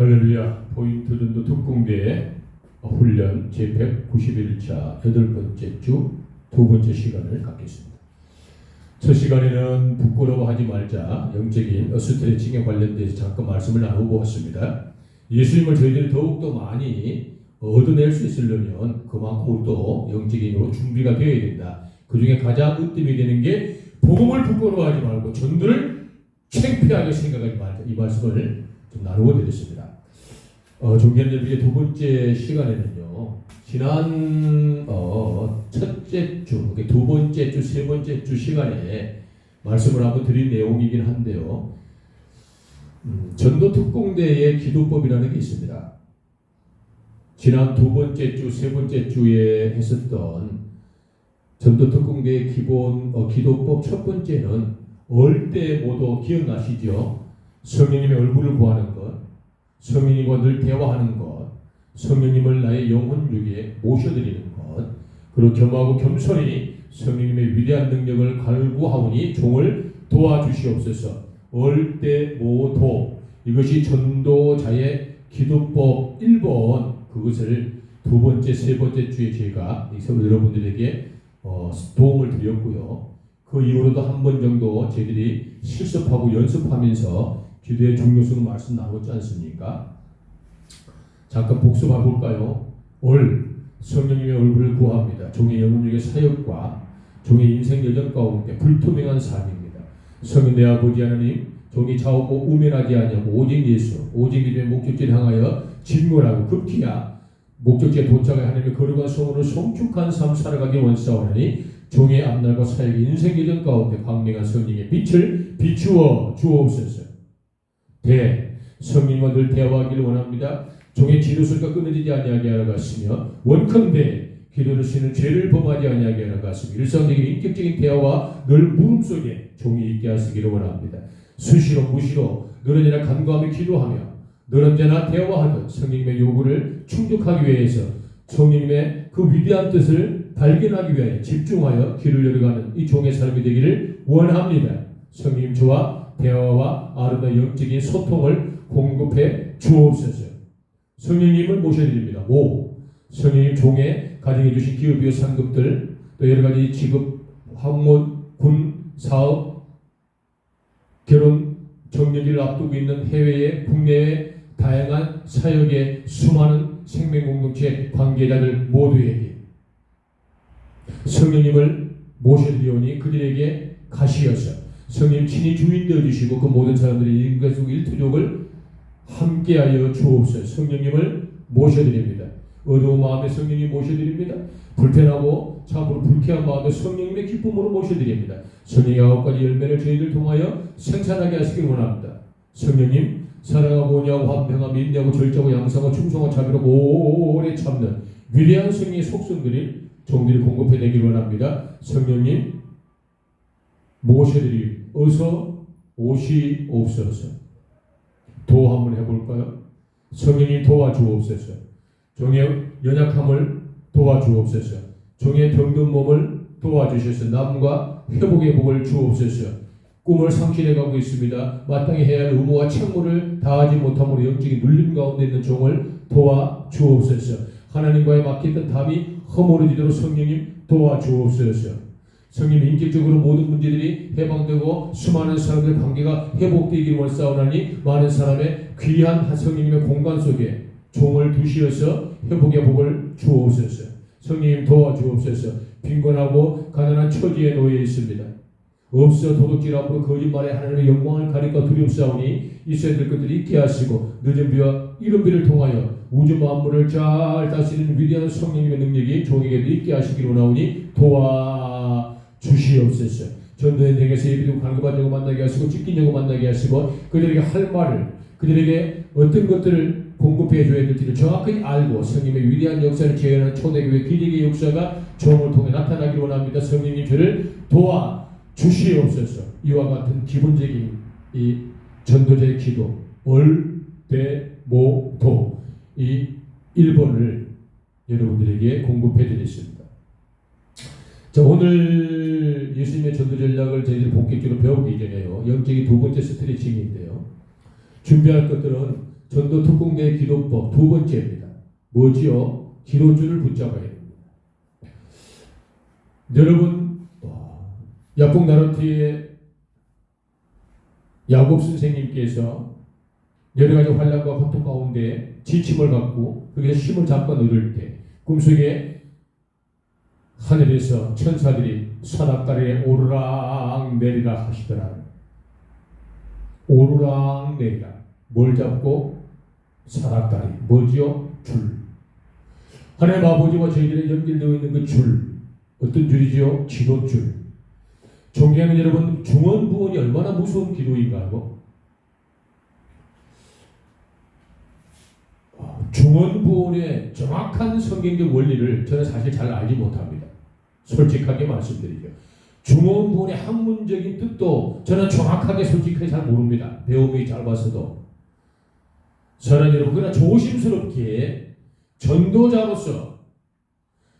할렐루야. 포인트 전도 특공대 훈련 제191차 8번째 주 2번째 시간을 갖겠습니다. 첫 시간에는 부끄러워하지 말자 영적인 스트레칭에 관련돼서 잠깐 말씀을 나눠보았습니다. 예수님을 저희들이 더욱더 많이 얻어낼 수 있으려면 그만큼 또 영적인으로 준비가 되어야 된다. 그 중에 가장 으뜸이 되는 게 복음을 부끄러워하지 말고 전도를 창피하게 생각하지 말자. 이 말씀을 좀 나누어 드렸습니다. 종교연합의 두 번째 시간에는요, 지난 첫째 주, 두 번째 주, 세 번째 주 시간에 말씀을 한번 드린 내용이긴 한데요, 전도 특공대의 기도법이라는 게 있습니다. 지난 두 번째 주, 세 번째 주에 했었던 전도 특공대의 기본 기도법 첫 번째는 어릴 때 모두 기억나시죠? 성령님의 얼굴을 구하는 것, 성령님과 늘 대화하는 것, 성령님을 나의 영혼 중에 모셔드리는 것, 그리고 겸하고 겸손히 성령님의 위대한 능력을 갈구하오니 종을 도와주시옵소서. 어릴 때 모두 이것이 전도자의 기도법 1번, 그것을 두 번째, 세 번째 주에 제가 여러분들에게 도움을 드렸고요. 그 이후로도 한 번 정도 저희들이 실습하고 연습하면서 기도의 중요성을 말씀 나눴지 않습니까? 잠깐 복습해 볼까요? 성령님의 얼굴을 구합니다. 종의 영혼에게 사역과 종의 인생 여정 가운데 불투명한 삶입니다. 성령 내 아버지 하나님, 종이 좌우고 우면하지 아니하고 오직 예수, 오직 믿음의 목적지를 향하여 진군하고 급기야 목적지에 도착해 하나님의 거룩한 성으로 성축한 삶 살아가기 원사오니 종의 앞날과 사역의 인생 여정 가운데 광명한 성령의 빛을 비추어 주옵소서. 성령과 늘 대화하기를 원합니다. 종의 지루소리가 끊어지지 아니하게 하러 갔으며 원컨대 기도를 쓰는 죄를 범하지 아니하게 하러 갔으며 일상적인 인격적인 대화와 늘 물음 속에 종이 있게 하시기를 원합니다. 수시로 무시로 늘 언제나 간구하며 기도하며 늘 언제나 대화하듯 성령님의 요구를 충족하기 위해서 성령님의 그 위대한 뜻을 발견하기 위하여 집중하여 길을 열어가는 이 종의 삶이 되기를 원합니다. 성령님 저와 대화와 아름다운 영적인 소통을 공급해 주옵소서. 성령님을 모셔드립니다. 성령님 종에 가정해 주신 기업이요 상급들, 또 여러 가지 직업, 학문, 군, 사업, 결혼, 정년기를 앞두고 있는 해외의 국내의 다양한 사역의 수많은 생명 공동체 관계자들 모두에게 성령님을 모셔드리오니 그들에게 가시어서 성령 친히 주인 되어주시고 그 모든 사람들의 인간속 일투족을 함께하여 주옵소서. 성령님을 모셔드립니다. 어두운 마음에 성령님 모셔드립니다. 불편하고 참으로 불쾌한 마음에 성령님의 기쁨으로 모셔드립니다. 성령의 9가지 열매를 저희들 통하여 생산하게 하시길 원합니다. 성령님 사랑하고 온유하고 화평하고 인내하고 절제하고 양성하고 충성하고 자비로 오래 참는 위대한 성령의 속성들이 종들이 공급해 내길 원합니다. 성령님 모셔드리 어서 오시옵소서. 도 한번 해볼까요? 성령님 도와주옵소서. 종의 연약함을 도와주옵소서. 종의 병든 몸을 도와주셔서 남과 회복의 복을 주옵소서. 꿈을 상실해가고 있습니다. 마땅히 해야 할 의무와 책무를 다하지 못함으로 영적인 눌림 가운데 있는 종을 도와주옵소서. 하나님과의 막혔던 담이 허물어지도록 성령님 도와주옵소서. 성령 인격적으로 모든 문제들이 해방되고 수많은 사람들의 관계가 회복되기를 원사오나니 많은 사람의 귀한 성령님의 공간 속에 종을 두시어서 회복의 복을 주옵소서. 성령님 도와주옵소서. 빈곤하고 가난한 처지에 놓여 있습니다. 없어 도둑질함으로 거짓말에 하나님의 영광을 가릴까 두렵사오니 있어야 될 것들이 있게 하시고 늦은 비와 이른 비를 통하여 우주 만물을 잘 다스리는 위대한 성령님의 능력이 종에게도 있게 하시기를 원하오니 도와주시옵소서. 전도의 행에서 예비되고 간구받는 거 만나게 하시고 찢긴 거 만나게 하시고 그들에게 할 말을 그들에게 어떤 것들을 공급해 줘야 될지를 정확히 알고 성령님의 위대한 역사를 재현하는 초대교회 기적의 역사가 종을 통해 나타나기를 원합니다. 성령님 저를 도와주시옵소서. 이와 같은 기본적인 이 전도자의 기도 대-모-도 이 1번을 여러분들에게 공급해 드렸습니다. 자, 오늘 예수님의 전도 전략을 저희들이 본격적으로 배우기 전에요. 영적인 두 번째 스트레칭인데요. 준비할 것들은 전도 특공대 기도법 두 번째입니다. 뭐지요? 기도줄을 붙잡아야 됩니다. 여러분, 약국 나루트의 야곱 선생님께서 여러 가지 환란과 고통 가운데 지침을 갖고 거기서 힘을 잠깐 얻을 때 꿈속에 하늘에서 천사들이 산악가리에 오르락 내리락 하시더라. 오르락 내리락. 뭘 잡고? 산악가리. 뭐지요? 줄. 하나님 아버지와 저희들이 연결되어 있는 그 줄. 어떤 줄이지요? 기도줄. 존경하는 여러분, 중언부언이 얼마나 무서운 기도인가요? 중언부언의 정확한 성경적 원리를 저는 사실 잘 알지 못합니다. 솔직하게 말씀드리죠. 중언부언의 학문적인 뜻도 저는 정확하게 솔직하게 잘 모릅니다. 배움이 짧아서도. 저는 여러분, 그러나 조심스럽게 전도자로서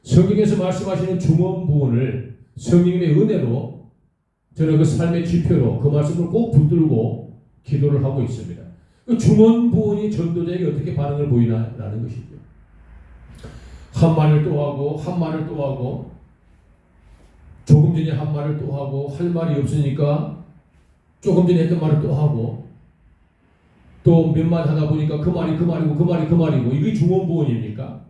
성경에서 말씀하시는 중언부언을 성령님의 은혜로 저는 그 삶의 지표로 그 말씀을 꼭 붙들고 기도를 하고 있습니다. 그 중언부언이 전도자에게 어떻게 반응을 보이나라는 것이죠. 한 말을 또 하고 한 말을 또 하고 조금 전에 한 말을 또 하고 할 말이 없으니까 조금 전에 했던 말을 또 하고 또 몇 마디 하다 보니까 그 말이 그 말이고 그 말이 그 말이고 이게 중언부언입니까?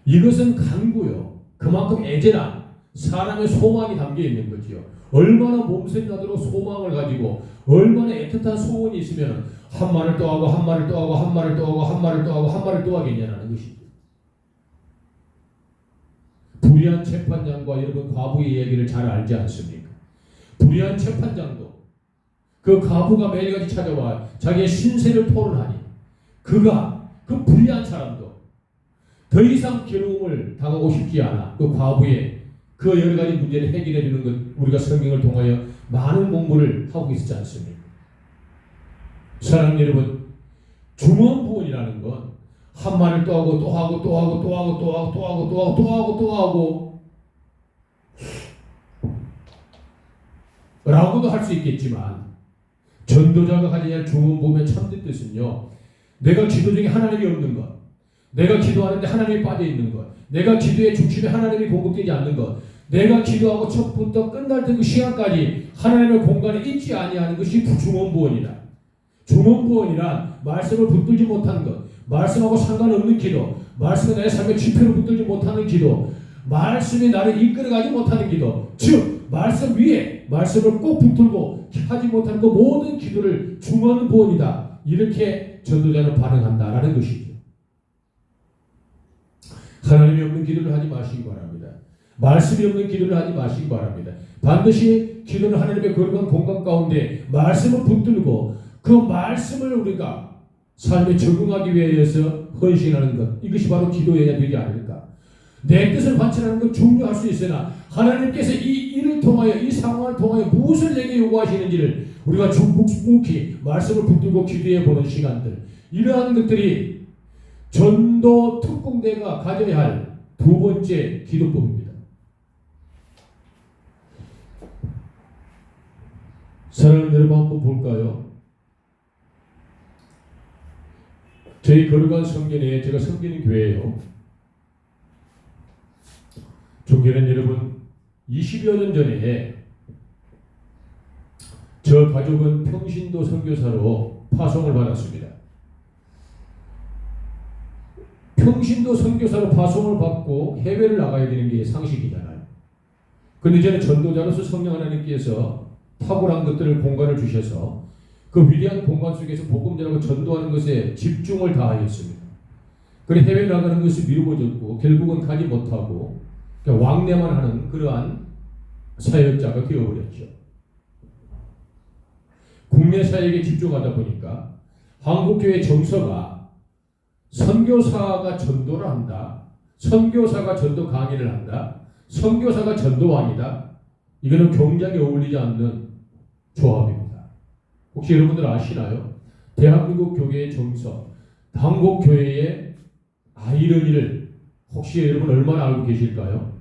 이것은 간구요. 그만큼 애절한 사람의 소망이 담겨 있는 거지요. 얼마나 몸살이 나도록 소망을 가지고 얼마나 애틋한 소원이 있으면 한 말을 또 하고 한 말을 또 하고 한 말을 또 하고 한 말을 또 하고 한 말을 또 하겠냐는 것이죠. 불의한 재판장과 여러분 과부의 이야기를 잘 알지 않습니까? 불의한 재판장도 그 과부가 매일같이 찾아와 자기의 신세를 토론하니 그가 그 불의한 사람도 더 이상 괴로움을 당하고 싶지 않아 그 과부의 그 여러 가지 문제를 해결해 주는 것 우리가 성경을 통하여 많은 공부를 하고 있지 않습니까? 사랑하는 여러분, 중언부언이라는 건 한 말을 또 하고 또 하고 또 하고 또 하고 또 하고 또 하고 또 하고 또 하고 또 하고 라고도 할 수 있겠지만 전도자가 가져야 할 중언부언의 참된 뜻은요. 내가 기도 중에 하나님이 없는 것, 내가 기도하는데 하나님이 빠져 있는 것, 내가 기도의 중심에 하나님이 공급되지 않는 것, 내가 기도하고 첫부터 끝날 때 그 시간까지 하나님의 공간에 있지 아니하는 것이 중언부언이다. 중언부언이란 말씀을 붙들지 못하는 것, 말씀하고 상관없는 기도, 말씀이 나의 삶의 지표를 붙들지 못하는 기도, 말씀이 나를 이끌어가지 못하는 기도, 즉 말씀 위에 말씀을 꼭 붙들고 하지 못하는 그 모든 기도를 중언부언이다. 이렇게 전도자는 반응한다라는 것이죠. 하나님이 없는 기도를 하지 마시기 바랍니다. 말씀이 없는 기도를 하지 마시기 바랍니다. 반드시 기도는 하나님의 거룩한 공간 가운데 말씀을 붙들고 그 말씀을 우리가 삶에 적응하기 위해서 헌신하는 것, 이것이 바로 기도해야 되지 않을까. 내 뜻을 관철하는 건 중요할 수 있으나 하나님께서 이 일을 통하여 이 상황을 통하여 무엇을 내게 요구하시는지를 우리가 묵묵히 말씀을 붙들고 기도해 보는 시간들, 이러한 것들이 전도 특공대가 가져야 할 두 번째 기도법입니다. 사랑하는 여러분, 한번 볼까요? 저희 거룩한 성전에 제가 섬기는 교회예요. 존경하는 여러분, 20여 년 전에 저 가족은 평신도 선교사로 파송을 받았습니다. 평신도 선교사로 파송을 받고 해외를 나가야 되는 게 상식이잖아요. 그런데 저는 전도자로서 성령 하나님께서 탁월한 것들을 공간을 주셔서 그 위대한 공간 속에서 복음 전하고 전도하는 것에 집중을 다하였습니다. 그래 해외 나가는 것이 미루어졌고 결국은 가지 못하고 왕래만 하는 그러한 사역자가 되어버렸죠. 국내 사역에 집중하다 보니까 한국교회 정서가 선교사가 전도를 한다, 선교사가 전도 강의를 한다, 선교사가 전도왕이다. 이거는 경작에 어울리지 않는 조합입니다. 혹시 여러분들 아시나요? 대한민국 교회의 정서, 한국 교회의 아이러니를 혹시 여러분 얼마나 알고 계실까요?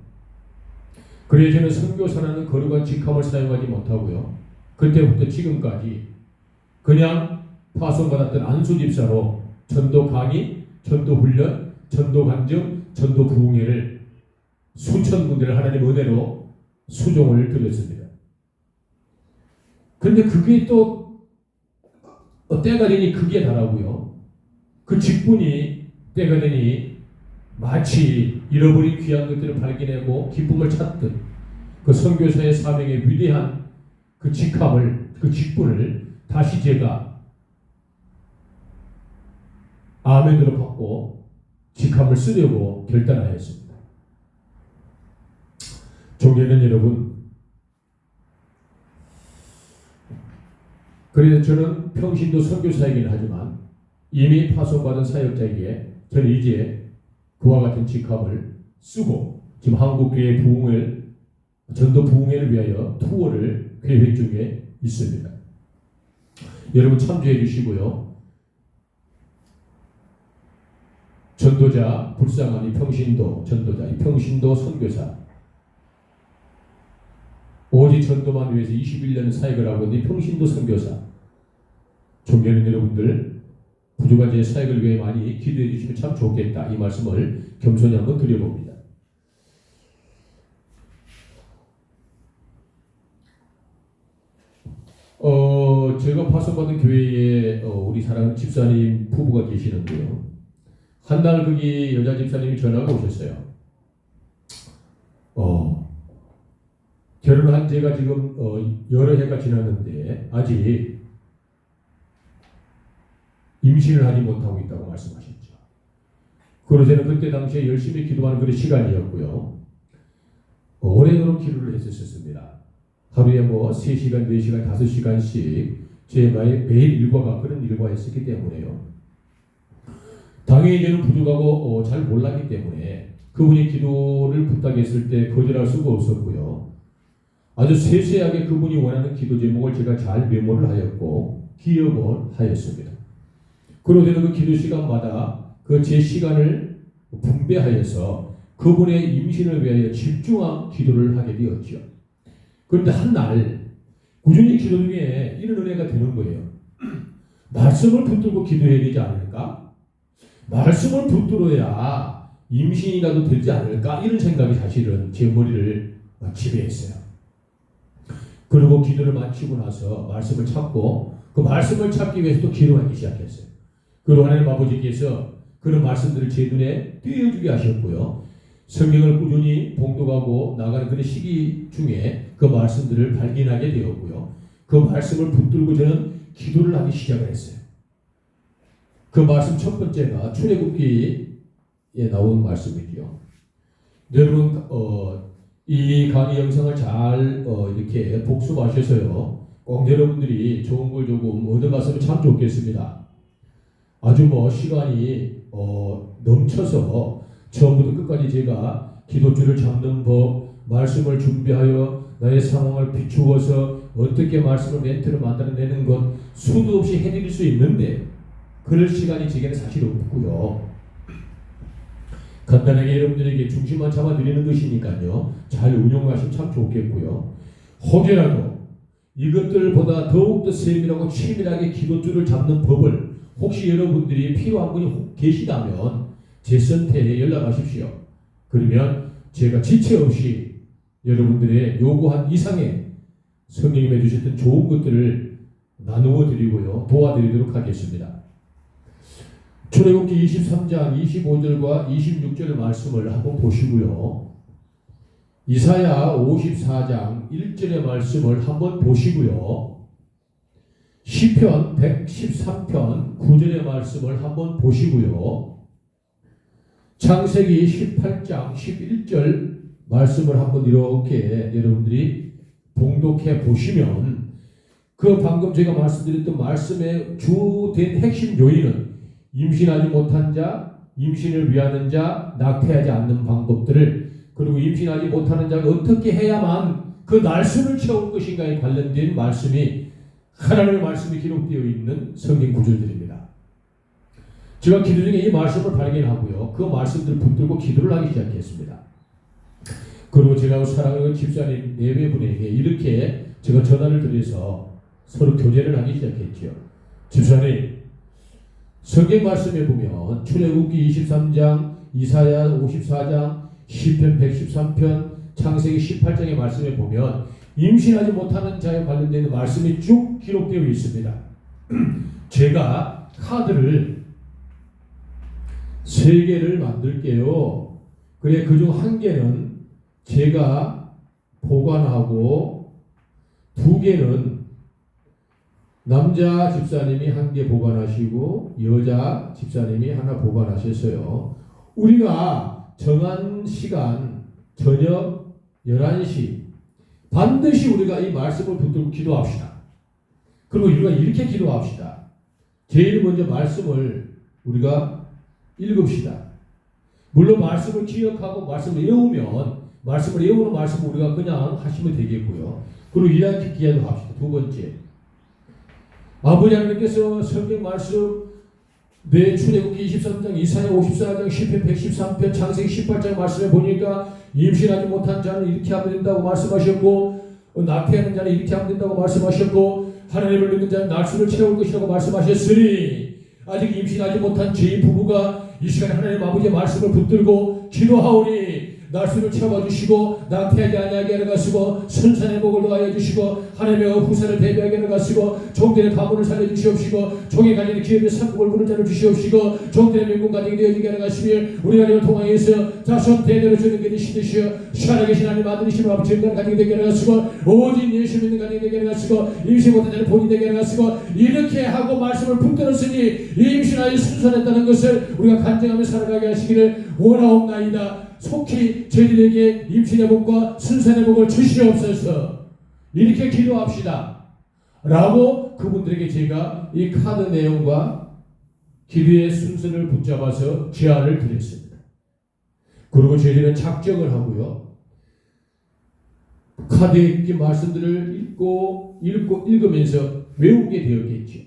그래 저는 선교사라는 거룩한 직함을 사용하지 못하고요. 그때부터 지금까지 그냥 파송받았던 안수 집사로 전도 강의, 전도 훈련, 전도 간증, 전도 부흥회를 수천 군데를 하나님 은혜로 수종을 드렸습니다. 그런데 그게 또 때가 되니 그게 다라고요. 그 직분이 때가 되니 마치 잃어버린 귀한 것들을 발견하고 기쁨을 찾듯 그 선교사의 사명의 위대한 그 직함을, 그 직분을 다시 제가 아멘으로 받고 직함을 쓰려고 결단하였습니다. 존경하는 여러분, 그래서 저는 평신도 선교사이긴 하지만 이미 파송받은 사역자에게 저는 이제 그와 같은 직함을 쓰고 지금 한국교회 부흥을 전도 부흥회를 위하여 투어를 계획 중에 있습니다. 여러분 참조해 주시고요. 전도자 불쌍한 이 평신도 전도자, 이 평신도 선교사, 오직 전도만 위해서 21년 사역을 하고 있는 평신도 선교사, 존경하는 여러분들, 부족한 제 사역을 위해 많이 기도해 주시면 참 좋겠다, 이 말씀을 겸손히 한번 드려봅니다. 제가 파송받은 교회에 우리 사랑하는 집사님 부부가 계시는데요. 한날 거기 여자 집사님이 전화가 오셨어요. 결혼한 지가 지금 여러 해가 지났는데 아직 임신을 하지 못하고 있다고 말씀하셨죠. 그래서 저는 그때 당시에 열심히 기도하는 그런 시간이었고요. 오래도록 기도를 했었습니다. 하루에 3시간, 4시간, 5시간씩 제 매일 일과가 그런 일과였었기 때문에요. 당연히 저는 부족하고 잘 몰랐기 때문에 그분이 기도를 부탁했을 때 거절할 수가 없었고요. 아주 세세하게 그분이 원하는 기도 제목을 제가 잘 메모를 하였고 기억을 하였습니다. 그러고 저는 그 기도 시간마다 그 제 시간을 분배하여서 그분의 임신을 위하여 집중한 기도를 하게 되었죠. 그런데 한날 꾸준히 기도 중에 이런 은혜가 되는 거예요. 말씀을 붙들고 기도해야 되지 않을까? 말씀을 붙들어야 임신이라도 되지 않을까? 이런 생각이 사실은 제 머리를 지배했어요. 그리고 기도를 마치고 나서 말씀을 찾고 그 말씀을 찾기 위해서 또 기도하기 시작했어요. 그리고 하나님 아버지께서 그런 말씀들을 제 눈에 띄어주게 하셨고요. 성경을 꾸준히 봉독하고 나가는 그런 시기 중에 그 말씀들을 발견하게 되었고요. 그 말씀을 붙들고 저는 기도를 하기 시작을 했어요. 그 말씀 첫 번째가 출애굽기에 나온 말씀이죠. 여러분 이 강의 영상을 잘 이렇게 복습하셔서요. 꼭 여러분들이 좋은 걸 조금 얻어갔으면 참 좋겠습니다. 아주 시간이 넘쳐서 처음부터 끝까지 제가 기도줄을 잡는 법, 말씀을 준비하여 나의 상황을 비추어서 어떻게 말씀을 멘트를 만들어내는 것 수도 없이 해드릴 수 있는데 그럴 시간이 제게는 사실 없고요. 간단하게 여러분들에게 중심만 잡아드리는 것이니까요. 잘 운용하시면 참 좋겠고요. 혹여라도 이것들보다 더욱더 세밀하고 치밀하게 기도줄을 잡는 법을 혹시 여러분들이 필요한 분이 계시다면 제 선택에 연락하십시오. 그러면 제가 지체 없이 여러분들의 요구한 이상의 성령님이 주셨던 좋은 것들을 나누어 드리고요. 도와드리도록 하겠습니다. 출애굽기 23장 25절과 26절 말씀을 한번 보시고요. 이사야 54장 1절의 말씀을 한번 보시고요. 시편 113편 9절의 말씀을 한번 보시고요. 창세기 18장 11절 말씀을 한번 이렇게 여러분들이 봉독해 보시면 그 방금 제가 말씀드렸던 말씀의 주된 핵심 요인은 임신하지 못한 자, 임신을 위하는 자, 낙태하지 않는 방법들을 그리고 임신하지 못하는 자가 어떻게 해야만 그 날수를 채울 것인가에 관련된 말씀이 하나님의 말씀이 기록되어 있는 성경 구절들입니다. 제가 기도 중에 이 말씀을 발견하고요. 그 말씀들을 붙들고 기도를 하기 시작했습니다. 그리고 제가 사랑하는 집사님 4분에게 이렇게 제가 전화를 드려서 서로 교제를 하기 시작했죠. 집사님, 성경 말씀에 보면 출애굽기 23장, 이사야 54장, 시편 113편, 창세기 18장의 말씀에 보면 임신하지 못하는 자에 관련된 말씀이 쭉 기록되어 있습니다. 제가 카드를 3개를 만들게요. 그래, 그중 1개는 제가 보관하고 2개는 남자 집사님이 1개 보관하시고 여자 집사님이 하나 보관하셨어요. 우리가 정한 시간 저녁 11시 반드시 우리가 이 말씀을 붙들고 기도합시다. 그리고 우리가 이렇게 기도합시다. 제일 먼저 말씀을 우리가 읽읍시다. 물론 말씀을 기억하고 말씀을 외우면 말씀을 외우는 말씀을 우리가 그냥 하시면 되겠고요. 그리고 이렇게 기도도 합시다. 2번째, 아버지 하나님께서 성경 말씀 내 출애굽기 23장, 이사야 54장, 시편 113편, 창세기 18장 말씀에 보니까 임신하지 못한 자는 이렇게 하면 된다고 말씀하셨고, 낙태하는 자는 이렇게 하면 된다고 말씀하셨고, 하나님을 믿는 자는 날수를 채울 것이라고 말씀하셨으니, 아직 임신하지 못한 저희 부부가 이 시간에 하나님 아버지의 말씀을 붙들고 기도하오니 날수를 채워주시고 낙태하지 아니하게 하여 가시고 선산의 복을 더하여 주시고 하나님의 후세를 대비하게 하여 가시고 종들의 가문을 살려주시옵시고 종이 가진 기업의 상급을 부는 자를 주시옵시고 종들의 명분 가지게 되어지게 하여 가시며 우리 하나님을 통하여서 자손 대대로 주는 것이 시되시어 시간에 계신 하나님 아들이시며 아버지 영광을 가지게 되게 하여 가시고 오직 예수 믿는 가지게 되게 하여 가시고 임신 못한 자를 본인 되게 하여 가시고 이렇게 하고 말씀을 붙들었으니 임신하여 순산했다는 것을 우리가 간증하며 살아가게 하시기를 원하옵나이다. 속히 저희들에게 임신의 복과 순산의 복을 주시옵소서. 이렇게 기도합시다 라고 그분들에게 제가 이 카드 내용과 기도의 순서를 붙잡아서 제안을 드렸습니다. 그리고 저희들은 작정을 하고요, 카드에 있는 말씀들을 읽으면서 외우게 되었겠죠.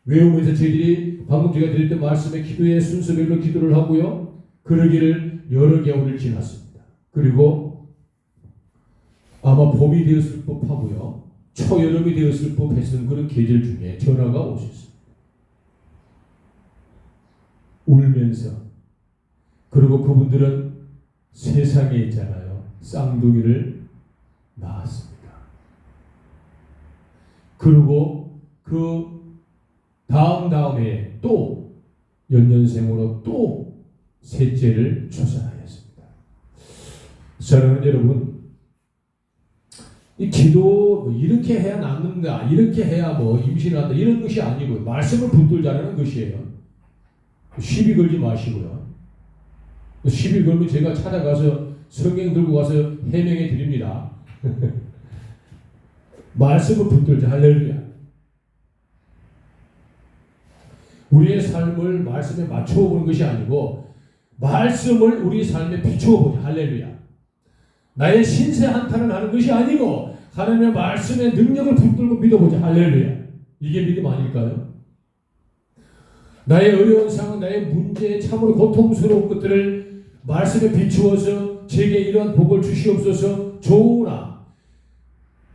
외우면서 저희들이 방금 제가 드렸던 말씀의 기도의 순서별로 기도를 하고요, 그러기를 여러 개월을 지났습니다. 그리고 아마 봄이 되었을 법하고요, 초여름이 되었을 법했던 그런 계절 중에 전화가 오셨습니다. 울면서. 그리고 그분들은 세상에 있잖아요, 쌍둥이를 낳았습니다. 그리고 그 다음에 또 연년생으로 또 셋째를 출산하였습니다. 사랑하는 여러분, 이 기도 이렇게 해야 낫는가, 이렇게 해야 임신을 한다, 이런 것이 아니고요, 말씀을 붙들자는 것이에요. 시비 걸지 마시고요. 시비 걸면 제가 찾아가서 성경 들고 가서 해명해 드립니다. 말씀을 붙들자. 할렐루야. 우리의 삶을 말씀에 맞추어 보는 것이 아니고 말씀을 우리 삶에 비추어 보자. 할렐루야. 나의 신세 한탄을 하는 것이 아니고 하나님의 말씀의 능력을 붙들고 믿어보자. 할렐루야. 이게 믿음 아닐까요? 나의 어려운 상황, 나의 문제, 참으로 고통스러운 것들을 말씀에 비추어서 제게 이러한 복을 주시옵소서. 좋으나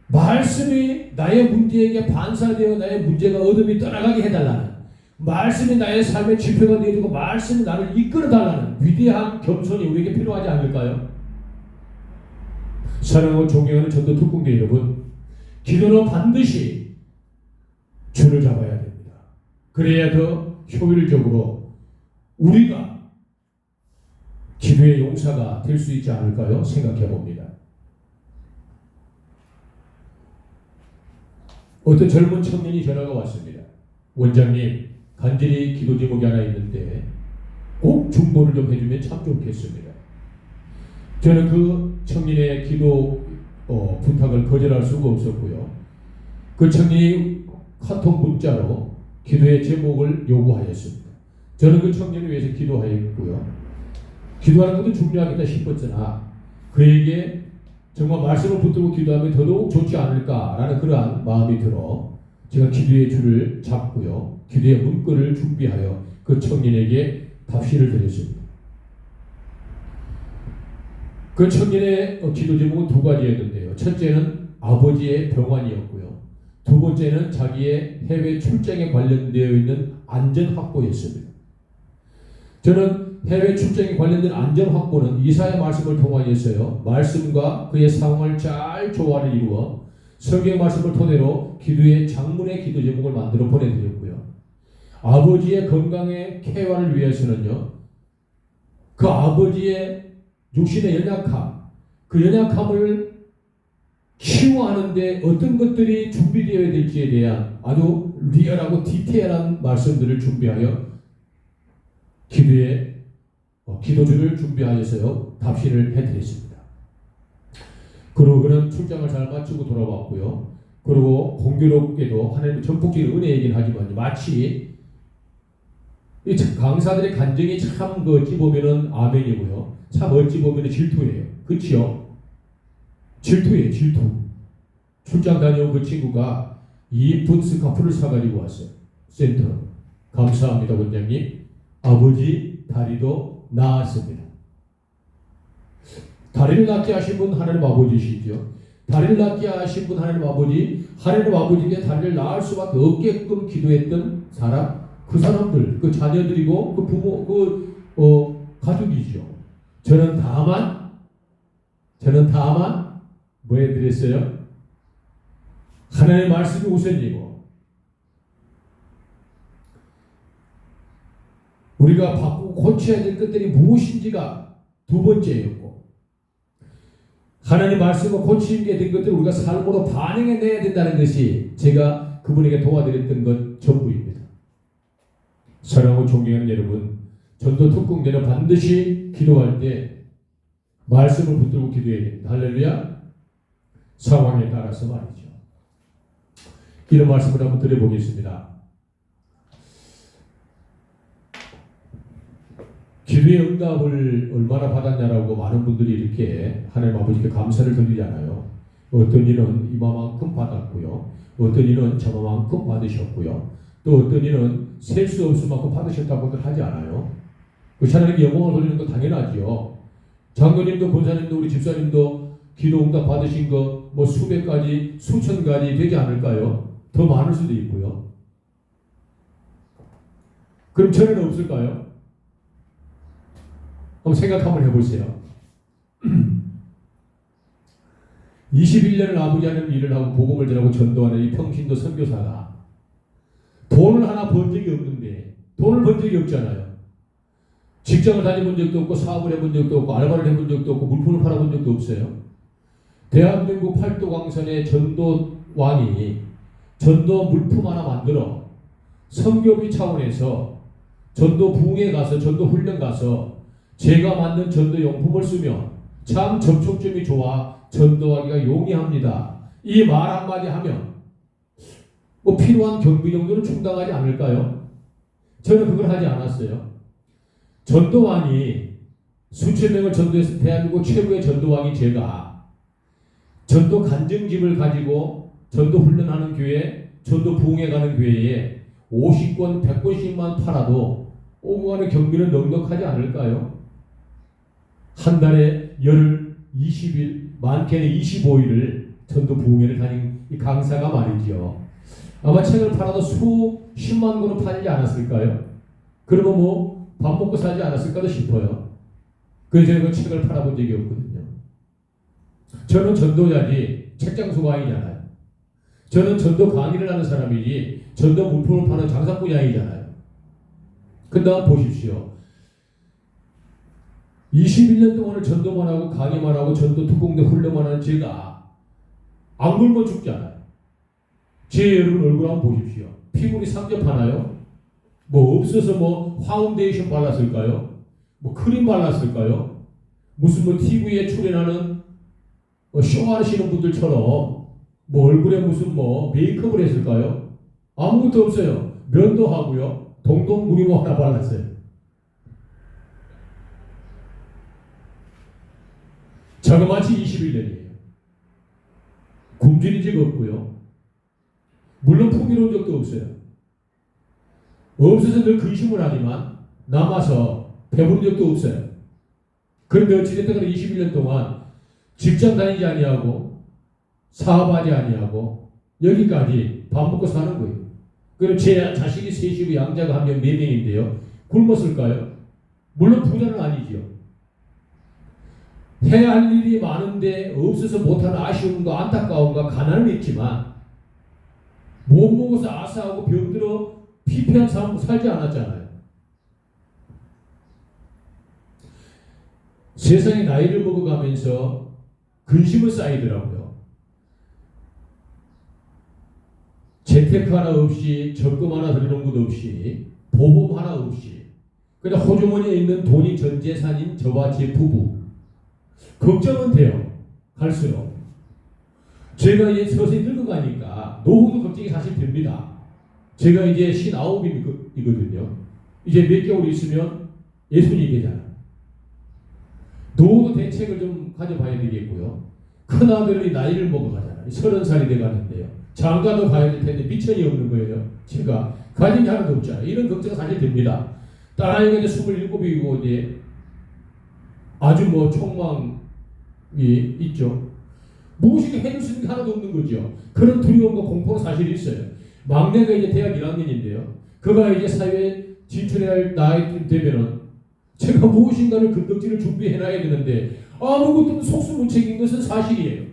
말씀이 나의 문제에게 반사되어 나의 문제가 어둠이 떠나가게 해달라는, 말씀이 나의 삶의 지표가 되어주고 말씀이 나를 이끌어달라는 위대한 겸손이 우리에게 필요하지 않을까요? 사랑하고 존경하는 전도 특공대 여러분, 기도는 반드시 줄을 잡아야 됩니다. 그래야 더 효율적으로 우리가 기도의 용사가 될 수 있지 않을까요? 생각해 봅니다. 어떤 젊은 청년이 전화가 왔습니다. 원장님, 간절히 기도 제목이 하나 있는데 꼭 중보를 좀 해주면 참 좋겠습니다. 저는 그 청년의 기도 부탁을 거절할 수가 없었고요. 그 청년이 카톡 문자로 기도의 제목을 요구하였습니다. 저는 그 청년을 위해서 기도하였고요. 기도하는 것도 중요하겠다 싶었으나 그에게 정말 말씀을 붙들고 기도하면 더더욱 좋지 않을까라는 그러한 마음이 들어 제가 기도의 줄을 잡고요, 기도의 문구를 준비하여 그 청년에게 답시를 드렸습니다. 그 청년의 기도 제목은 2가지였는데요. 첫째는 아버지의 병환이었고요. 두 번째는 자기의 해외 출장에 관련되어 있는 안전 확보였습니다. 저는 해외 출장에 관련된 안전 확보는 이사의 말씀을 통하여서요, 말씀과 그의 상황을 잘 조화를 이루어 성경 말씀을 토대로 기도의 장문의 기도 제목을 만들어 보내드렸고요. 아버지의 건강의 케어를 위해서는요, 그 아버지의 육신의 연약함, 그 연약함을 치유하는데 어떤 것들이 준비되어야 될지에 대한 아주 리얼하고 디테일한 말씀들을 준비하여 기도주를 준비하여서요, 답신을 해드렸습니다. 그리고 그는 출장을 잘 마치고 돌아왔고요. 그리고 공교롭게도 하나님의 전폭적인 은혜이긴 하지만 마치 이 강사들의 간증이 참 어찌 보면은 아멘이고요. 참 어찌 보면은 질투예요. 그치요? 질투예요, 질투. 출장 다녀온 그 친구가 이쁜 스카프를 사가지고 왔어요. 센터. 감사합니다, 원장님. 아버지 다리도 나았습니다. 다리를 낫게 하신 분 하나님 아버지시죠. 다리를 낫게 하신 분 하나님 아버지께 다리를 낳을 수밖에 없게끔 기도했던 사람, 그 사람들, 그 자녀들이고 그 부모, 가족이죠. 저는 다만 뭐 해드렸어요? 하나님의 말씀이 우선이고 우리가 바꾸고 고쳐야 될 것들이 무엇인지가 두 번째였고, 하나님 말씀을 고치게 된 것들을 우리가 삶으로 반영해내야 된다는 것이 제가 그분에게 도와드렸던 것 전부입니다. 사랑하고 존경하는 여러분, 전도 특공대는 반드시 기도할 때 말씀을 붙들고 기도해야 됩니다. 할렐루야. 상황에 따라서 말이죠. 이런 말씀을 한번 드려보겠습니다. 기도의 응답을 얼마나 받았냐라고 많은 분들이 이렇게 하나님 아버지께 감사를 드리잖아요. 어떤 이는 이만큼 받았고요, 어떤 이는 저만큼 받으셨고요, 또 어떤 이는 셀 수 없을 만큼 받으셨다고들 하지 않아요. 그 하나님께 영광을 돌리는 거 당연하지요. 장로님도 권사님도 우리 집사님도 기도 응답 받으신 거 뭐 수백 가지 수천 가지 되지 않을까요? 더 많을 수도 있고요. 그럼 저는 없을까요? 한번 생각 한번 해보세요. 21년을 아버지 하는 일을 하고 복음을 전하고 전도하는 이 평신도 선교사가 돈을 하나 번 적이 없는데, 돈을 번 적이 없잖아요. 직장을 다녀본 적도 없고 사업을 해본 적도 없고 알바를 해본 적도 없고 물품을 팔아본 적도 없어요. 대한민국 팔도 광산의 전도왕이 전도 물품 하나 만들어 선교비 차원에서 전도 부흥회 가서 전도 훈련 가서 제가 만든 전도 용품을 쓰면 참 접촉점이 좋아 전도하기가 용이합니다. 이 말 한마디 하면 뭐 필요한 경비 정도는 충당하지 않을까요? 저는 그걸 하지 않았어요. 전도왕이 수천 명을 전도해서 대한민국 최고의 전도왕이 제가 전도 간증집을 가지고 전도 훈련하는 교회, 전도 부흥회 가는 교회에 50권, 100권씩만 팔아도 오고 가는 경비는 넉넉하지 않을까요? 한 달에 열흘 20일, 많게는 25일을 전도 부흥회를 다닌 이 강사가 말이죠. 아마 책을 팔아도 수십만 권은 팔지 않았을까요? 그러면 뭐 밥 먹고 살지 않았을까도 싶어요. 그래서 제가 그 책을 팔아본 적이 없거든요. 저는 전도자지 책장수가 아니잖아요. 저는 전도 강의를 하는 사람이지 전도 물품을 파는 장사꾼이 아니잖아요. 그 다음 보십시오. 21년 동안을 전도만 하고 강의만 하고 전도 특공대 훈련만 하는 제가 안 굶어 죽잖아요. 제 여러분 얼굴 한번 보십시오. 피부이 상접하나요? 뭐 없어서 뭐 파운데이션 발랐을까요? 뭐 크림 발랐을까요? 무슨 뭐 TV에 출연하는 쇼하시는 분들처럼 뭐 얼굴에 무슨 뭐 메이크업을 했을까요? 아무것도 없어요. 면도 하고요. 동동무리모 하나 발랐어요. 자그마치 21년이에요. 굶주린 적 없고요. 물론 풍요로운 적도 없어요. 없어서 늘 근심을 하지만 남아서 배부른 적도 없어요. 그런데 어찌됐든 21년 동안 직장 다니지 아니하고 사업하지 아니하고 여기까지 밥 먹고 사는 거예요. 그럼 제 자식이 셋이고 양자가 한 명, 4명인데요. 굶었을까요? 물론 부자는 아니죠. 해야 할 일이 많은데 없어서 못하는 아쉬움과 안타까움과 가난은 있지만 못 먹어서 아사하고 병들어 피폐한 삶을 살지 않았잖아요. 세상에 나이를 먹어가면서 근심은 쌓이더라고요. 재테크 하나 없이 적금 하나 들어놓은 것 없이 보험 하나 없이 그냥 호주머니에 있는 돈이 전 재산인 저와 제 부부 걱정은 돼요. 갈수록 제가 이제 서서히 늙어가니까 노후도 걱정이 사실 됩니다. 제가 이제 59이거든요. 이제 몇 개월 있으면 60이 되잖아요. 노후 대책을 좀 가져봐야 되겠고요. 큰아들이 나이를 먹어가잖아요. 30살이 돼가는데요. 장가도 가야 될 텐데 미천이 없는 거예요. 제가 가진 게 하나도 없잖아요. 이런 걱정은 사실 됩니다. 딸아이가 이제 27이고 이제 아주 뭐 촉망이 있죠. 무엇이든 해줄 수 있는 게 하나도 없는 거죠. 그런 두려움과 공포는 사실 있어요. 막내가 이제 대학 1학년인데요. 그가 이제 사회에 진출해야 할 나이 되면은 제가 무엇인가를 근덕지를 준비해놔야 되는데 아무것도 속수무책인 것은 사실이에요.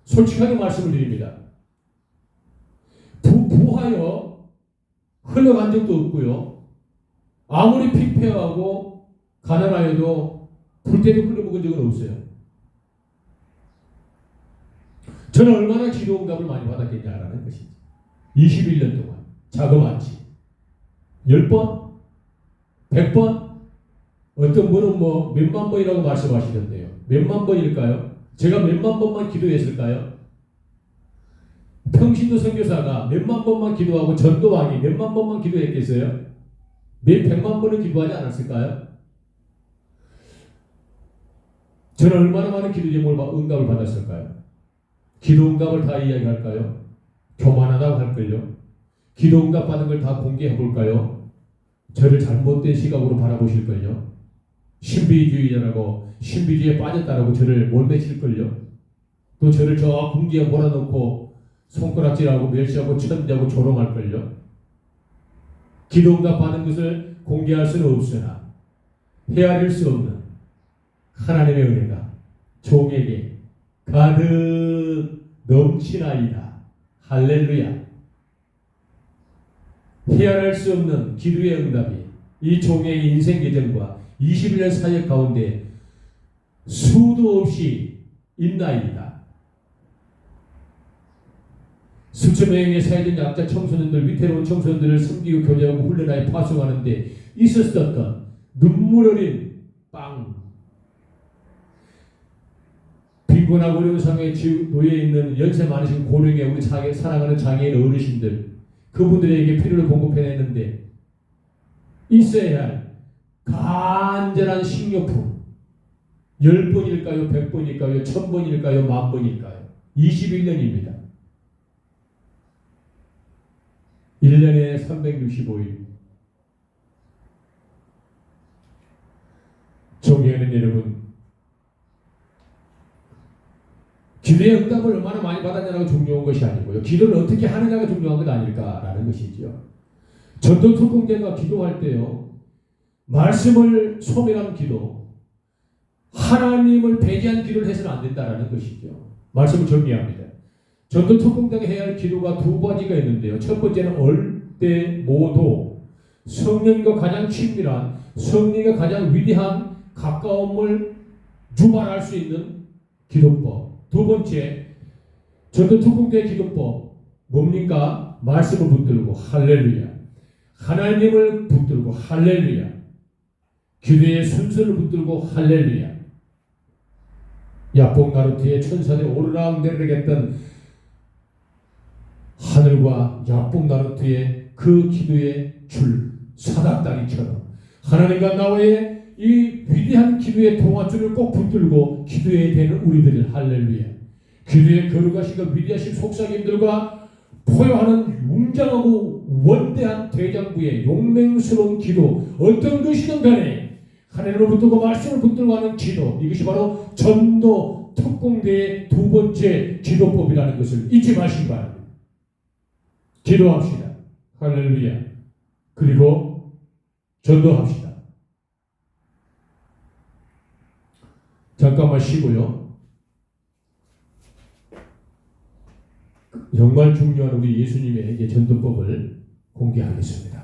솔직하게 말씀을 드립니다. 부하여 흘러간 적도 없고요. 아무리 피폐하고 가난하여도 불때도 흘러먹은 적은 없어요. 저는 얼마나 기도 응답을 많이 받았겠냐라는 것이죠. 21년 동안 자그마치 10번? 100번? 어떤 분은 뭐 몇만 번이라고 말씀하시던데요. 몇만 번일까요? 제가 몇만 번만 기도했을까요? 평신도 선교사가 몇만 번만 기도하고 전도왕이 몇만 번만 기도했겠어요? 몇 백만 번을 기도하지 않았을까요? 저는 얼마나 많은 기도 제목을 응답을 받았을까요? 기도 응답을 다 이야기할까요? 교만하다고 할걸요? 기도 응답 받은 걸 다 공개해 볼까요? 저를 잘못된 시각으로 바라보실걸요? 신비주의자라고 신비주의에 빠졌다라고 저를 몰매칠걸요? 또 저를 저 궁지에 몰아넣고 손가락질하고 멸시하고 천대하고 조롱할걸요? 기도 응답 받은 것을 공개할 수는 없으나 헤아릴 수 없는 하나님의 은혜가 종에게 가득 넘치나이다. 할렐루야. 헤아릴 수 없는 기도의 응답이 이 종의 인생 계정과 21년 사역 가운데 수도 없이 있나이다. 수천 명의 사회적 약자 청소년들, 위태로운 청소년들을 섬기고 교제하고 훈련하여 파송하는데 있었던 눈물 어린 빵. 빈곤하고 어려운 상황에 놓여 있는 연세 많으신 고령의 우리 사랑하는 장애인 어르신들, 그분들에게 필요를 공급해냈는데 있어야 할 간절한 식료품 10번일까요? 100번일까요? 1000번일까요? 10,000번일까요? 21년입니다. 1년에 365일. 존경하는 여러분, 기도의 응답을 얼마나 많이 받았냐가 중요한 것이 아니고요. 기도를 어떻게 하느냐가 중요한 것 아닐까라는 것이죠. 전도 특공대가 기도할 때요. 말씀을 소멸한 기도, 하나님을 배제한 기도를 해서는 안 된다라는 것이죠. 말씀을 정리합니다. 전도 특공대가 해야 할 기도가 두 가지가 있는데요. 첫 번째는 얼때모도 성령과 가장 친밀한, 성령과 가장 위대한 가까움을 유발할 수 있는 기도법. 두 번째, 전도 특공대 기도법 뭡니까? 말씀을 붙들고 할렐루야. 하나님을 붙들고 할렐루야. 기도의 순서를 붙들고 할렐루야. 야복 나루트의 천사들이 오르락내리락 했던 하늘과 야복 나루트의 그 기도의 줄 사닥다리처럼 하나님과 나와의 이 위대한 기도의 동아줄을 꼭 붙들고 기도해야 되는 우리들 할렐루야. 기도에 거룩하시고 위대하신 속삭임들과 포효하는 웅장하고 원대한 대장부의 용맹스러운 기도, 어떤 것이든 간에 하나님을 붙들고 말씀을 붙들고 하는 기도, 이것이 바로 전도 특공대의 두 번째 기도법이라는 것을 잊지 마시기 바랍니다. 기도합시다. 할렐루야. 그리고 전도합시다. 잠깐만 쉬고요. 정말 중요한 우리 예수님의 이제 전도법을 공개하겠습니다.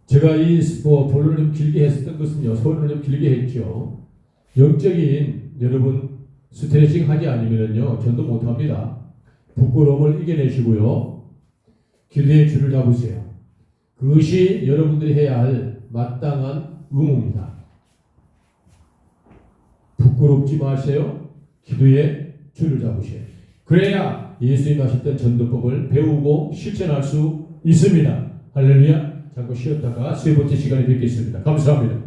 제가 이 본론을 좀 길게 했었던 것은요, 소론을 좀 길게 했죠. 영적인 여러분 스트레칭 하지 않으면요 전도 못합니다. 부끄러움을 이겨내시고요, 기도의 줄을 잡으세요. 그것이 여러분들이 해야 할 마땅한 의무입니다. 부끄럽지 마세요. 기도의 줄을 잡으세요. 그래야 예수님 하셨던 전도법을 배우고 실천할 수 있습니다. 할렐루야. 잠깐 쉬었다가 세 번째 시간에 뵙겠습니다. 감사합니다.